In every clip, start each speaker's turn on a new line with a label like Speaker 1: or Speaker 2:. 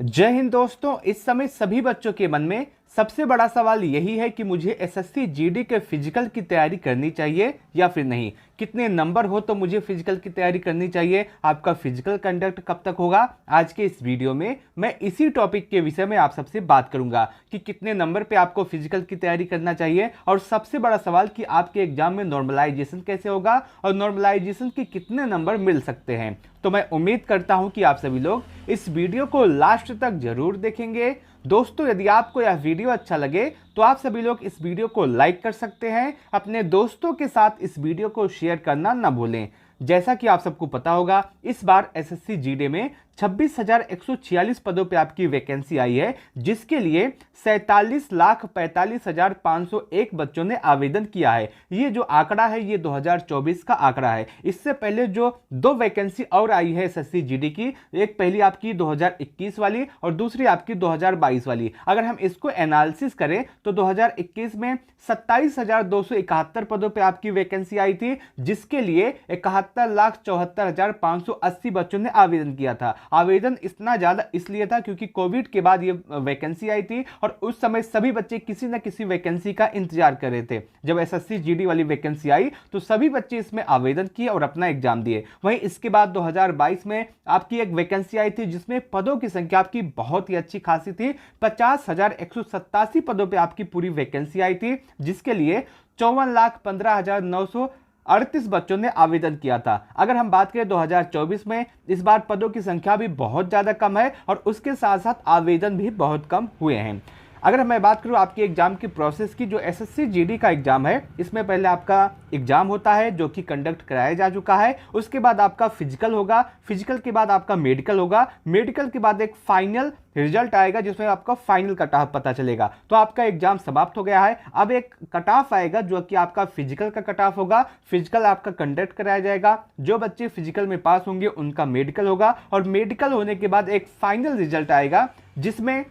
Speaker 1: जय हिंद दोस्तों। इस समय सभी बच्चों के मन में सबसे बड़ा सवाल यही है कि मुझे एसएससी जीडी के फिजिकल की तैयारी करनी चाहिए या फिर नहीं। कितने नंबर हो तो मुझे फिजिकल की तैयारी करनी चाहिए, आपका फिजिकल कंडक्ट कब तक होगा। आज के इस वीडियो में मैं इसी टॉपिक के विषय में आप सबसे बात करूंगा कि कितने नंबर पे आपको फिजिकल की तैयारी करना चाहिए, और सबसे बड़ा सवाल कि आपके एग्जाम में नॉर्मलाइजेशन कैसे होगा और नॉर्मलाइजेशन के कितने नंबर मिल सकते हैं। तो मैं उम्मीद करता हूं कि आप सभी लोग इस वीडियो को लास्ट तक जरूर देखेंगे। दोस्तों, यदि आपको यह वीडियो अच्छा लगे तो आप सभी लोग इस वीडियो को लाइक कर सकते हैं। अपने दोस्तों के साथ इस वीडियो को शेयर करना ना भूलें। जैसा कि आप सबको पता होगा, इस बार एसएससी जीडी में 26,146 पदों पे आपकी वैकेंसी आई है, जिसके लिए 47,45,501 बच्चों ने आवेदन किया है। ये जो आंकड़ा है ये 2024 का आंकड़ा है। इससे पहले जो दो वैकेंसी और आई है एसएससी जीडी की, एक पहली आपकी 2021 वाली और दूसरी आपकी 2022 वाली। अगर हम इसको एनालिसिस करें तो 2021 में 27,271 पदों पे आपकी वैकेंसी आई थी, जिसके लिए 71,74,580 बच्चों ने आवेदन किया था। आवेदन इतना ज्यादा इसलिए था क्योंकि कोविड के बाद ये वैकेंसी आई थी और उस समय सभी बच्चे किसी न किसी वैकेंसी का इंतजार कर रहे थे। जब एसएससी जीडी वाली वैकेंसी आई तो सभी बच्चे इसमें आवेदन किए और अपना एग्जाम दिए। वहीं इसके बाद 2022 में आपकी एक वैकेंसी आई थी जिसमें पदों की संख्या आपकी बहुत ही अच्छी खासी थी। 50,187 पदों पर आपकी पूरी वैकेंसी आई थी, जिसके लिए 54,15,938 बच्चों ने आवेदन किया था। अगर हम बात करें 2024 में, इस बार पदों की संख्या भी बहुत ज्यादा कम है और उसके साथ साथ आवेदन भी बहुत कम हुए हैं। अगर मैं बात करूं आपके एग्जाम की प्रोसेस की, जो एसएससी जीडी का एग्जाम है, इसमें पहले आपका एग्जाम होता है जो कि कंडक्ट कराया जा चुका है। उसके बाद आपका फिजिकल होगा, फिजिकल के बाद आपका मेडिकल होगा, मेडिकल के बाद एक फाइनल रिजल्ट आएगा जिसमें आपका फाइनल कट ऑफ पता चलेगा। तो आपका एग्जाम समाप्त हो गया है। अब एक कट ऑफ आएगा जो कि आपका फिजिकल का कट ऑफ होगा। फिजिकल आपका कंडक्ट कराया जाएगा। जो बच्चे फिजिकल में पास होंगे उनका मेडिकल होगा, और मेडिकल होने के बाद एक फाइनल रिजल्ट आएगा जिसमें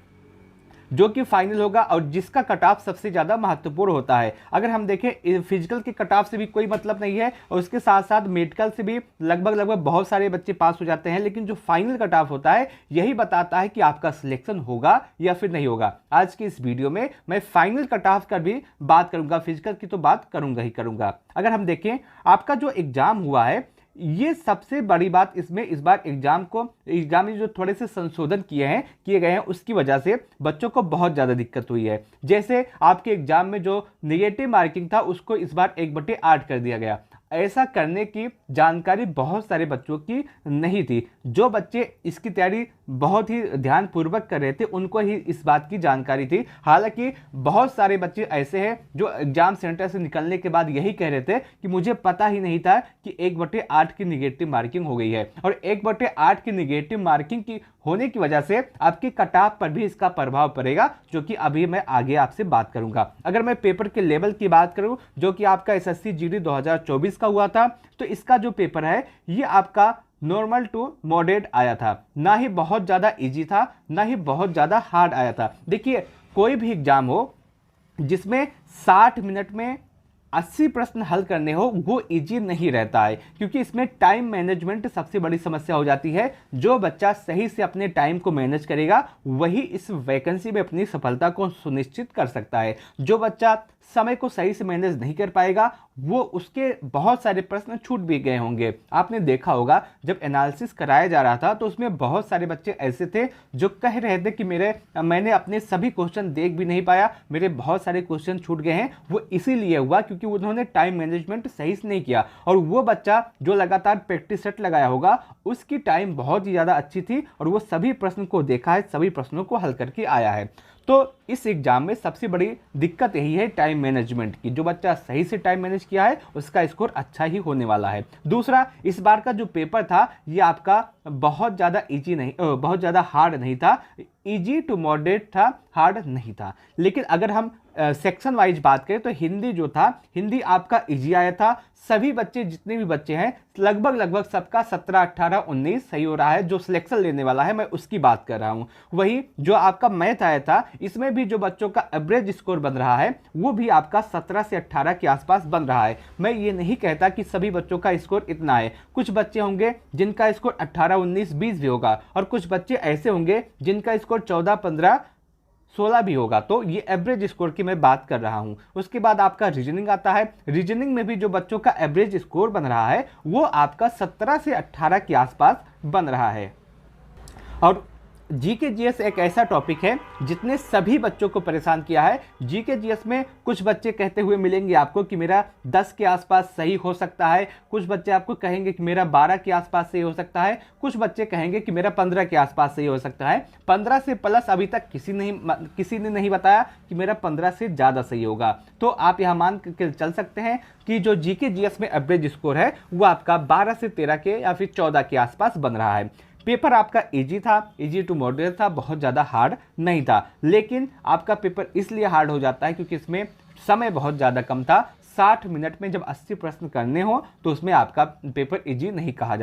Speaker 1: जो कि फाइनल होगा और जिसका कट ऑफ सबसे ज्यादा महत्वपूर्ण होता है। अगर हम देखें, फिजिकल के कट ऑफ से भी कोई मतलब नहीं है और उसके साथ साथ मेडिकल से भी लगभग बहुत सारे बच्चे पास हो जाते हैं, लेकिन जो फाइनल कट ऑफ होता है यही बताता है कि आपका सिलेक्शन होगा या फिर नहीं होगा। आज की इस वीडियो में मैं फाइनल कट ऑफ का भी बात करूंगा, फिजिकल की तो बात करूंगा ही करूंगा। अगर हम देखें आपका जो एग्जाम हुआ है, ये सबसे बड़ी बात इसमें इस बार एग्जाम में जो थोड़े से संशोधन किए गए हैं उसकी वजह से बच्चों को बहुत ज़्यादा दिक्कत हुई है। जैसे आपके एग्जाम में जो नेगेटिव मार्किंग था उसको इस बार 1/8 कर दिया गया। ऐसा करने की जानकारी बहुत सारे बच्चों की नहीं थी। जो बच्चे इसकी तैयारी बहुत ही ध्यानपूर्वक कर रहे थे उनको ही इस बात की जानकारी थी। हालांकि बहुत सारे बच्चे ऐसे हैं जो एग्जाम सेंटर से निकलने के बाद यही कह रहे थे कि मुझे पता ही नहीं था कि 1/8 की निगेटिव मार्किंग हो गई है, और 1/8 की निगेटिव मार्किंग की होने की वजह से आपके कट ऑफ पर भी इसका प्रभाव पड़ेगा, जो कि अभी मैं आगे आपसे बात करूंगा। अगर मैं पेपर के लेवल की बात करूं, जो कि आपका एसएससी जीडी 2024 का हुआ था, तो इसका जो पेपर है ये आपका नॉर्मल टू मॉडरेट आया था। ना ही बहुत ज्यादा इजी था, ना ही बहुत ज्यादा हार्ड आया था। देखिए, कोई भी एग्जाम हो जिसमें 60 मिनट में 80 प्रश्न हल करने हो, वो इजी नहीं रहता है, क्योंकि इसमें टाइम मैनेजमेंट सबसे बड़ी समस्या हो जाती है। जो बच्चा सही से अपने टाइम को मैनेज करेगा वही इस वैकेंसी में अपनी सफलता को सुनिश्चित कर सकता है। जो बच्चा समय को सही से मैनेज नहीं कर पाएगा वो उसके बहुत सारे प्रश्न छूट भी गए होंगे। आपने देखा होगा जब एनालिसिस कराया जा रहा था तो उसमें बहुत सारे बच्चे ऐसे थे जो कह रहे थे कि मैंने अपने सभी क्वेश्चन देख भी नहीं पाया, मेरे बहुत सारे क्वेश्चन छूट गए हैं। वो इसीलिए हुआ क्योंकि उन्होंने टाइम मैनेजमेंट सही से नहीं किया। और वो बच्चा जो लगातार प्रैक्टिस सेट लगाया होगा उसकी टाइम बहुत ही ज़्यादा अच्छी थी और वो सभी प्रश्न को देखा है, सभी प्रश्नों को हल करके आया है। तो इस एग्जाम में सबसे बड़ी दिक्कत यही है टाइम मैनेजमेंट की। जो बच्चा सही से टाइम मैनेज किया है उसका स्कोर अच्छा ही होने वाला है। दूसरा, इस बार का जो पेपर था ये आपका बहुत ज़्यादा इजी नहीं, बहुत ज़्यादा हार्ड नहीं था। इजी टू मॉडरेट था, हार्ड नहीं था। लेकिन अगर हम सेक्शन वाइज बात करें तो हिंदी जो था, हिंदी आपका इजी आया था। सभी बच्चे, जितने भी बच्चे हैं, लगभग सबका 17, 18, 19 सही हो रहा है। जो सिलेक्शन लेने वाला है मैं उसकी बात कर रहा हूं। वही जो आपका मैथ आया था, इसमें भी जो बच्चों का एवरेज स्कोर बन रहा है वो भी आपका 17 से 18 के आसपास बन रहा है। मैं ये नहीं कहता कि सभी बच्चों का स्कोर इतना है। कुछ बच्चे होंगे जिनका स्कोर 18, 19, 20 भी होगा, और कुछ बच्चे ऐसे होंगे जिनका स्कोर 14, 15, 16 भी होगा। तो ये एवरेज स्कोर की मैं बात कर रहा हूं। उसके बाद आपका रीजनिंग आता है। रीजनिंग में भी जो बच्चों का एवरेज स्कोर बन रहा है वो आपका 17 से 18 के आसपास बन रहा है। और जीके जीएस एक ऐसा टॉपिक है जितने सभी बच्चों को परेशान किया है। जीके जीएस में कुछ बच्चे कहते हुए मिलेंगे आपको कि मेरा 10 के आसपास सही हो सकता है, कुछ बच्चे आपको कहेंगे कि मेरा 12 के आसपास सही हो सकता है, कुछ बच्चे कहेंगे कि मेरा 15 के आसपास सही हो सकता है। 15 से प्लस अभी तक किसी ने नहीं बताया कि मेरा 15 से ज़्यादा सही होगा। तो आप यहाँ मान के चल सकते हैं कि जो जीके जीएस में एवरेज स्कोर है वो आपका 12 से 13 के या फिर 14 के आसपास बन रहा है। पेपर आपका इजी था, इजी टू मॉडरेट था, बहुत ज़्यादा हार्ड नहीं था। लेकिन आपका पेपर इसलिए हार्ड हो जाता है क्योंकि इसमें समय बहुत ज़्यादा कम था। 60 मिनट में जब 80 प्रश्न करने हो तो उसमें आपका पेपर इजी नहीं कहा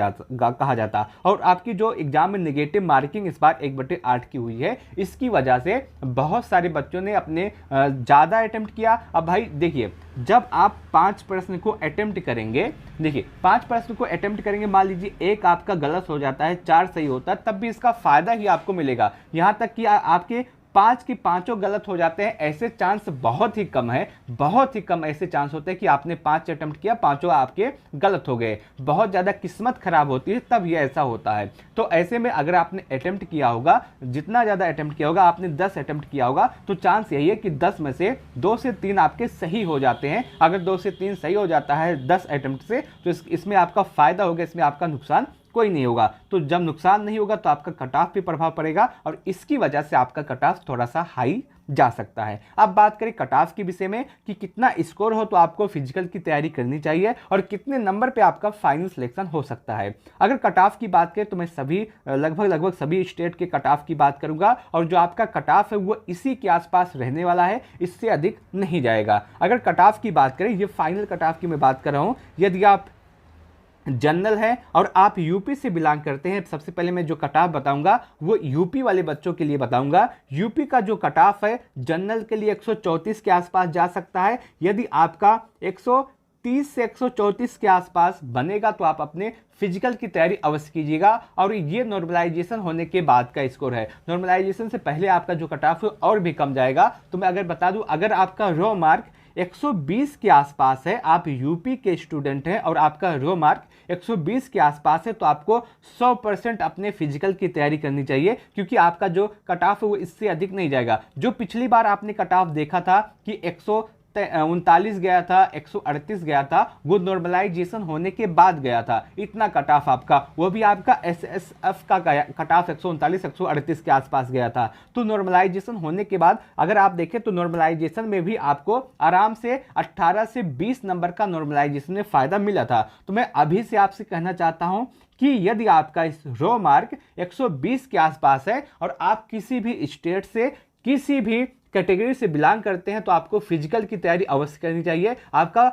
Speaker 1: जाता। और आपकी जो एग्जाम में नेगेटिव मार्किंग इस बार 1/8 की हुई है, इसकी वजह से बहुत सारे बच्चों ने अपने ज़्यादा अटेम्प्ट किया। अब भाई देखिए, जब आप 5 प्रश्न को अटेम्प्ट करेंगे, देखिए 5 प्रश्न को अटेम्प्ट करेंगे, मान लीजिए एक आपका गलत हो जाता है, 4 सही होता है, तब भी इसका फायदा ही आपको मिलेगा। यहाँ तक कि आपके 5 के 5 गलत हो जाते हैं, ऐसे चांस बहुत ही कम है, बहुत ही कम ऐसे चांस होते हैं कि आपने 5 अटेम्प्ट किया, 5 आपके गलत हो गए। बहुत ज़्यादा किस्मत खराब होती है तब ये ऐसा होता है। तो ऐसे में अगर आपने अटेम्प्ट किया होगा, जितना ज़्यादा अटेम्प्ट किया होगा, आपने 10 अटेम्प्ट किया होगा, तो चांस यही है कि 10 में से 2 से 3 आपके सही हो जाते हैं। अगर 2 से 3 सही हो जाता है 10 अटेम्प्ट से, तो इसमें आपका फायदा होगा, इसमें आपका नुकसान कोई नहीं होगा। तो जब नुकसान नहीं होगा तो आपका कट ऑफ पे प्रभाव पड़ेगा और इसकी वजह से आपका कट ऑफ थोड़ा सा हाई जा सकता है। अब बात करें कट ऑफ के विषय में कि कितना स्कोर हो तो आपको फिजिकल की तैयारी करनी चाहिए और कितने नंबर पे आपका फाइनल सिलेक्शन हो सकता है। अगर कट ऑफ की बात करें तो मैं लगभग सभी स्टेट के कट ऑफ की बात करूंगा और जो आपका कट ऑफ है वो इसी के आसपास रहने वाला है, इससे अधिक नहीं जाएगा। अगर कट ऑफ की बात करें, ये फाइनल कट ऑफ की मैं बात कर रहा हूं, यदि आप जनरल है और आप यूपी से बिलोंग करते हैं, सबसे पहले मैं जो कट ऑफ बताऊंगा वो यूपी वाले बच्चों के लिए बताऊंगा। यूपी का जो कट ऑफ है जनरल के लिए 134 के आसपास जा सकता है। यदि आपका 130 से 134 के आसपास बनेगा तो आप अपने फिजिकल की तैयारी अवश्य कीजिएगा। और ये नॉर्मलाइजेशन होने के बाद का स्कोर है, नॉर्मलाइजेशन से पहले आपका जो कट ऑफ है और भी कम जाएगा। तो मैं अगर बता दूं, अगर आपका रो मार्क 120 के आसपास है, आप यूपी के स्टूडेंट हैं और आपका रो मार्क 120 के आसपास है, तो आपको 100% अपने फिजिकल की तैयारी करनी चाहिए, क्योंकि आपका जो कट ऑफ है वो इससे अधिक नहीं जाएगा। जो पिछली बार आपने कट ऑफ देखा था कि 139 गया था, 138 गया था, वो नॉर्मलाइजेशन होने के बाद गया था। इतना कट ऑफ आपका, वो भी आपका एसएसएफ का कट ऑफ 139 138 के आसपास गया था। तो नॉर्मलाइजेशन होने के बाद अगर आप देखें तो नॉर्मलाइजेशन में भी आपको आराम से 18 से 20 नंबर का नॉर्मलाइजेशन में फायदा मिला था। तो मैं अभी से आपसे कहना चाहता हूं कि यदि आपका इस रो मार्क 120 के आसपास है और आप किसी भी स्टेट से, किसी भी कैटेगरी से बिलोंग करते हैं, तो आपको फिजिकल की तैयारी अवश्य करनी चाहिए। आपका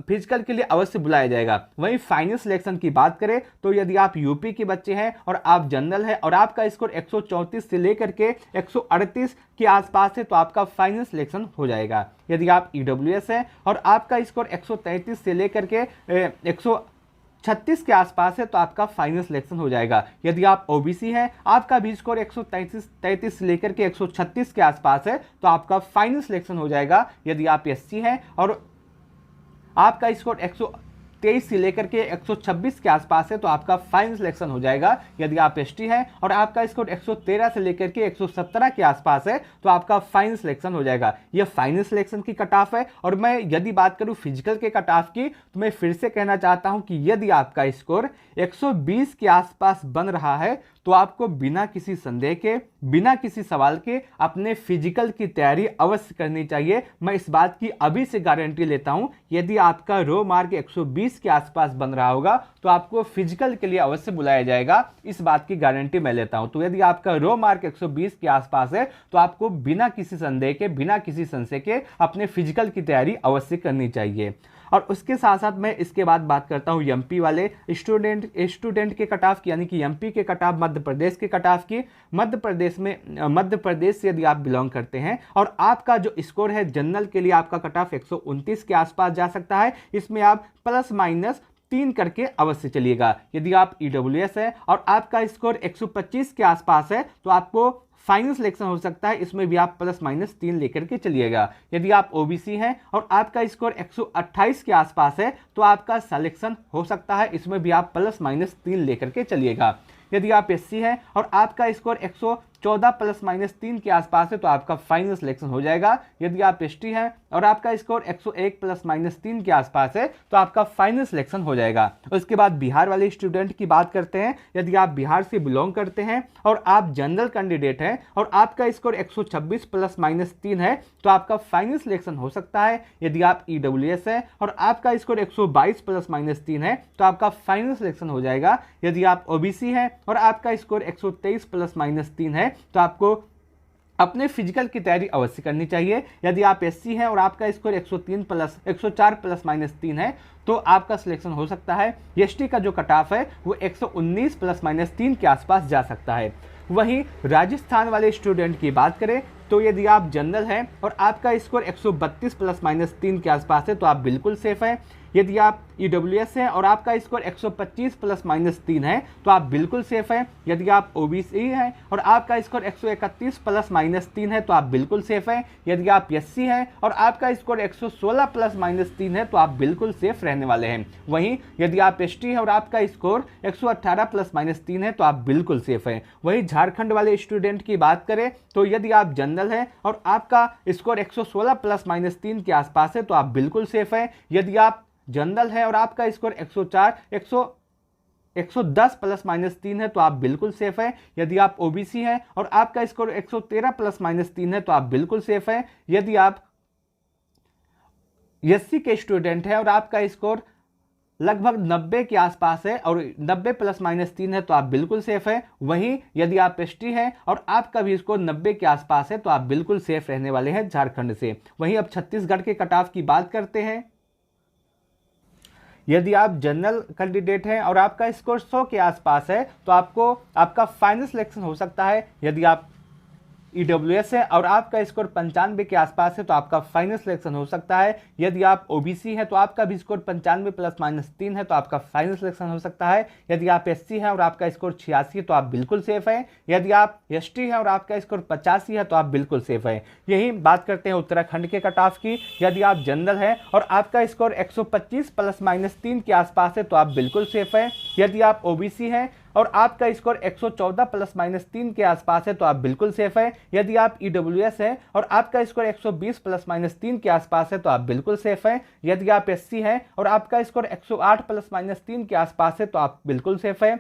Speaker 1: फिजिकल के लिए अवश्य बुलाया जाएगा। वहीं फाइनल सिलेक्शन की बात करें तो यदि आप यूपी के बच्चे हैं और आप जनरल है और आपका स्कोर 134 से लेकर के 138 के आसपास है, तो आपका फाइनल सिलेक्शन हो जाएगा। यदि आप ईडब्ल्यूएस है और आपका स्कोर 133 से लेकर के 136 के आसपास है, तो आपका फाइनल सिलेक्शन हो जाएगा। यदि आप ओबीसी हैं, आपका भी स्कोर 133 से लेकर के 136 के आसपास है, तो आपका फाइनल सिलेक्शन हो जाएगा। यदि आप एससी हैं और आपका स्कोर 123 से लेकर के 126 के आसपास है, तो आपका फाइनल सिलेक्शन हो जाएगा। यदि आप एसटी हैं और आपका स्कोर 113 से लेकर के 117 के आसपास है, तो आपका फाइनल सिलेक्शन हो जाएगा। यह फाइनल सिलेक्शन की कट ऑफ है। और मैं यदि बात करूं फिजिकल के कट ऑफ की, तो मैं फिर से कहना चाहता हूं कि यदि आपका स्कोर 120 के आसपास बन रहा है, तो आपको बिना किसी संदेह के, बिना किसी सवाल के अपने फिजिकल की तैयारी अवश्य करनी चाहिए। मैं इस बात की अभी से गारंटी लेता हूं, यदि आपका रो मार्क 120 120 के आसपास बन रहा होगा तो आपको फिजिकल के लिए अवश्य बुलाया जाएगा, इस बात की गारंटी मैं लेता हूं। तो यदि आपका रो मार्क 120 के आसपास है तो आपको बिना किसी संदेह के, बिना किसी संशय के अपने फिजिकल की तैयारी अवश्य करनी चाहिए। और उसके साथ साथ मैं इसके बाद बात करता हूँ एमपी वाले स्टूडेंट के कट ऑफ की, यानी कि एमपी के कट ऑफ, मध्य प्रदेश के कट ऑफ की। मध्य प्रदेश से यदि आप बिलोंग करते हैं और आपका जो स्कोर है जनरल के लिए, आपका कट ऑफ 129 के आसपास जा सकता है। इसमें आप प्लस माइनस 3 करके अवश्य चलिएगा। यदि आप ईडब्ल्यूएस है और आपका स्कोर 125 के आसपास है तो आपको फाइनल सिलेक्शन हो सकता है, इसमें भी आप प्लस माइनस 3 लेकर के चलिएगा। यदि आप ओबीसी हैं और आपका स्कोर 128 के आसपास है तो आपका सिलेक्शन हो सकता है, इसमें भी आप प्लस माइनस 3 लेकर के चलिएगा। यदि आप एससी हैं और आपका स्कोर 114 प्लस माइनस 3 के आसपास है तो आपका फाइनल सिलेक्शन हो जाएगा। यदि आप एसटी हैं और आपका स्कोर 101 प्लस माइनस 3 के आसपास है तो आपका फाइनल सिलेक्शन हो जाएगा। उसके बाद बिहार वाले स्टूडेंट की बात करते हैं। यदि आप बिहार से बिलोंग करते हैं और आप जनरल कैंडिडेट हैं और आपका स्कोर 126 प्लस माइनस 3 है तो आपका फाइनल सिलेक्शन हो सकता है। यदि आप ईडब्ल्यूएस है और आपका स्कोर 122 प्लस माइनस 3 है तो आपका फाइनल सिलेक्शन हो जाएगा। यदि आप ओबीसी हैं और आपका स्कोर 123 प्लस माइनस 3 है तो आपको अपने फिजिकल की तैयारी अवश्य करनी चाहिए। यदि आप एससी हैं और आपका स्कोर 104 प्लस माइनस 3 है तो आपका सिलेक्शन हो सकता है। एसटी का जो कट ऑफ है वो 119 प्लस माइनस 3 के आसपास जा सकता है। वहीं राजस्थान वाले स्टूडेंट की बात करें तो यदि आप जनरल हैं और आपका स्कोर 132 प्लस माइनस 3 के आसपास है तो आप बिल्कुल सेफ हैं। यदि आप ईडब्ल्यूएस हैं और आपका स्कोर 125 प्लस माइनस 3 है तो आप बिल्कुल सेफ हैं। यदि आप ओबीसी हैं और आपका स्कोर 131 प्लस माइनस 3 है तो आप बिल्कुल सेफ हैं। यदि आप एससी हैं और आपका स्कोर 116 प्लस माइनस 3 है तो आप बिल्कुल सेफ रहने वाले हैं। वहीं यदि आप एसटी हैं और आपका स्कोर 118 प्लस माइनस 3 है तो आप बिल्कुल सेफ हैं। वहीं झारखंड वाले स्टूडेंट की बात करें तो यदि आप जनरल हैं और आपका स्कोर 116 प्लस माइनस 3 के आसपास है तो आप बिल्कुल सेफ हैं। यदि आप जनरल है और आपका स्कोर 110 प्लस माइनस 3 है तो आप बिल्कुल सेफ है। यदि आप ओबीसी हैं और आपका स्कोर 113 प्लस माइनस 3 है तो आप बिल्कुल सेफ है। यदि आप एससी के स्टूडेंट हैं और आपका स्कोर लगभग 90 के आसपास है और 90 प्लस माइनस 3 है तो आप बिल्कुल सेफ है। वहीं यदि आप एसटी हैं और आपका भी स्कोर 90 के आसपास है तो आप बिल्कुल सेफ रहने वाले हैं झारखंड से। वहीं अब छत्तीसगढ़ के कट ऑफ की बात करते हैं। यदि आप जनरल कैंडिडेट हैं और आपका स्कोर 100 के आसपास है तो आपका फाइनल सिलेक्शन हो सकता है। यदि आप ईडब्ल्यूएस है और आपका स्कोर 95 के आसपास है तो आपका फाइनल सिलेक्शन हो सकता है। यदि आप ओबीसी है तो आपका भी स्कोर 95 प्लस माइनस 3 है तो आपका फाइनल सिलेक्शन हो सकता है। यदि आप एससी हैं और आपका स्कोर 86 है तो आप बिल्कुल सेफ हैं। यदि आप एसटी हैं और आपका स्कोर 85 है तो आप बिल्कुल सेफ हैं। यही बात करते हैं उत्तराखंड के कट ऑफ की। यदि आप जनरल हैं और आपका स्कोर 125 प्लस माइनस 3 के आसपास है तो आप बिल्कुल सेफ हैं। यदि आप ओबीसी हैं और आपका स्कोर 114 प्लस माइनस 3 के आसपास है तो आप बिल्कुल सेफ है। यदि आप ईडब्ल्यूएस हैं और आपका स्कोर 120 प्लस माइनस 3 के आसपास है तो आप बिल्कुल सेफ है। यदि आप एससी हैं और आपका स्कोर 108 प्लस माइनस 3 के आसपास है तो आप बिल्कुल सेफ है।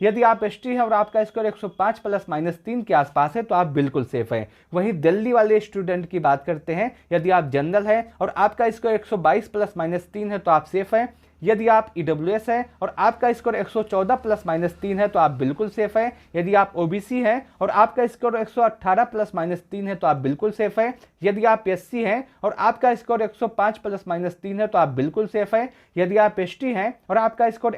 Speaker 1: यदि आप एसटी है और आपका स्कोर 105 प्लस माइनस 3 के आसपास है तो आप बिल्कुल सेफ हैं। वहीं दिल्ली वाले स्टूडेंट की बात करते हैं। यदि आप जनरल हैं और आपका स्कोर 122 प्लस माइनस 3 है तो आप सेफ हैं। यदि आप ईडब्ल्यूएस है और आपका स्कोर 114 प्लस माइनस 3 है तो आप बिल्कुल सेफ है। यदि आप ओबीसी हैं और आपका स्कोर 118 प्लस माइनस 3 है तो आप बिल्कुल सेफ है। यदि आप एससी हैं और आपका स्कोर 105 प्लस माइनस 3 है तो आप बिल्कुल सेफ है। यदि आप एसटी हैं और आपका स्कोर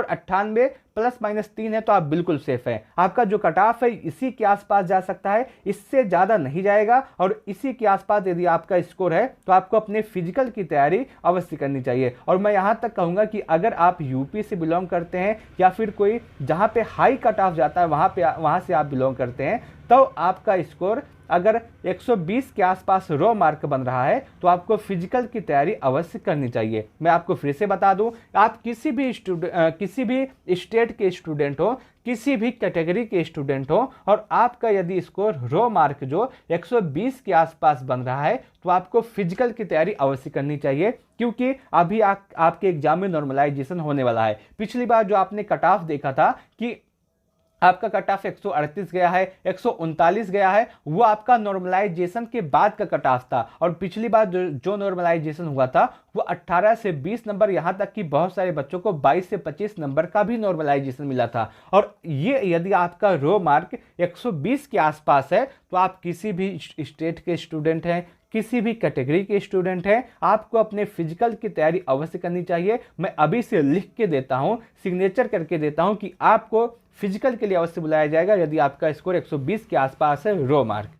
Speaker 1: 98 प्लस माइनस 3 है तो आप बिल्कुल सेफ है। आपका जो कट ऑफ है इसी के आसपास जा सकता है, इससे ज़्यादा नहीं जाएगा। और इसी के आसपास यदि आपका स्कोर है तो आपको अपने फिजिकल की तैयारी अवश्य करनी चाहिए। और मैं यहाँ तक कहूँगा कि अगर आप यूपी से बिलोंग करते हैं या फिर कोई जहाँ पे हाई कट ऑफ जाता है वहाँ से आप बिलोंग करते हैं तो आपका स्कोर अगर 120 के आसपास रो मार्क बन रहा है तो आपको फिजिकल की तैयारी अवश्य करनी चाहिए। मैं आपको फिर से बता दूं, आप किसी भी स्टेट के स्टूडेंट हो, किसी भी कैटेगरी के स्टूडेंट हो और आपका यदि स्कोर रो मार्क जो 120 के आसपास बन रहा है तो आपको फिजिकल की तैयारी अवश्य करनी चाहिए, क्योंकि अभी आपके एग्जाम में नॉर्मलाइजेशन होने वाला है। पिछली बार जो आपने कट ऑफ देखा था कि आपका कट ऑफ 138 गया है, 139 गया है, वो आपका नॉर्मलाइजेशन के बाद का कट ऑफ था। और पिछली बार जो नॉर्मलाइजेशन हुआ था वो 18 से 20 नंबर, यहां तक कि बहुत सारे बच्चों को 22 से 25 नंबर का भी नॉर्मलाइजेशन मिला था। और ये यदि आपका रो मार्क 120 के आसपास है तो आप किसी भी स्टेट के स्टूडेंट हैं, किसी भी कैटेगरी के स्टूडेंट हैं, आपको अपने फिजिकल की तैयारी अवश्य करनी चाहिए। मैं अभी से लिख के देता हूं, सिग्नेचर करके देता हूं कि आपको फिजिकल के लिए अवश्य बुलाया जाएगा यदि आपका स्कोर 120 के आसपास है रो मार्क।